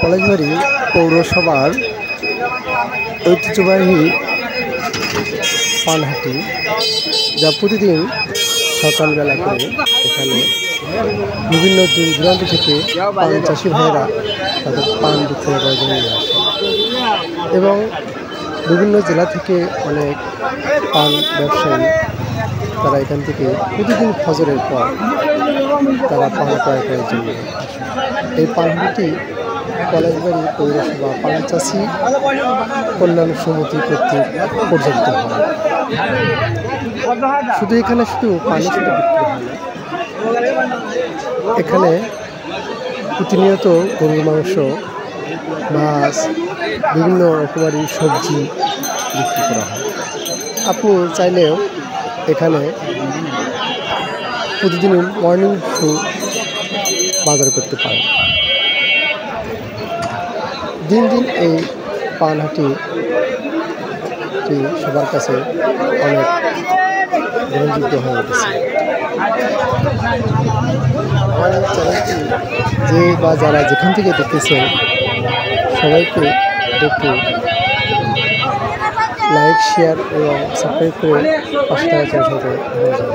পলাশবাড়ি পৌরসভার ঐতিহ্যবাহী পানহাটি, যা প্রতিদিন সকালবেলা করে এখানে বিভিন্ন দূর দূরান্ত থেকে পান চাষি ভাইয়েরা তাদের পান বিক্রয় করার জন্য নিয়ে আসে এবং বিভিন্ন জেলা থেকে অনেক পান ব্যবসায়ী তারা এখান থেকে প্রতিদিন ফজরের পর তারা পান ক্রয় করার জন্য আসে। এই পানহাটি পলাশবাড়ি পৌরসভা পান চাষি কল্যাণ সমিতি কর্তৃক পরিচালিত হয়। শুধু এখানে শুধু পানি শুধু বিক্রি হয় না, এখানে প্রতিনিয়ত গরুর মাংস, মাছ, বিভিন্ন রকমারি সবজি বিক্রি করা হয়। আপনি চাইলেও এখানে প্রতিদিন মর্নিং শু বাজার করতে পারেন। দিন দিন এই পানহাটি সবার কাছে অনেক গ্রহণযোগ্য হয়ে উঠেছে। আমাদের চ্যানেলটি যে বা যারা যেখান থেকে দেখতেছেন সবাইকে একটু লাইক, শেয়ার এবং সাবস্ক্রাইব করে পাশে থাকার সাথে হয়ে যাবে।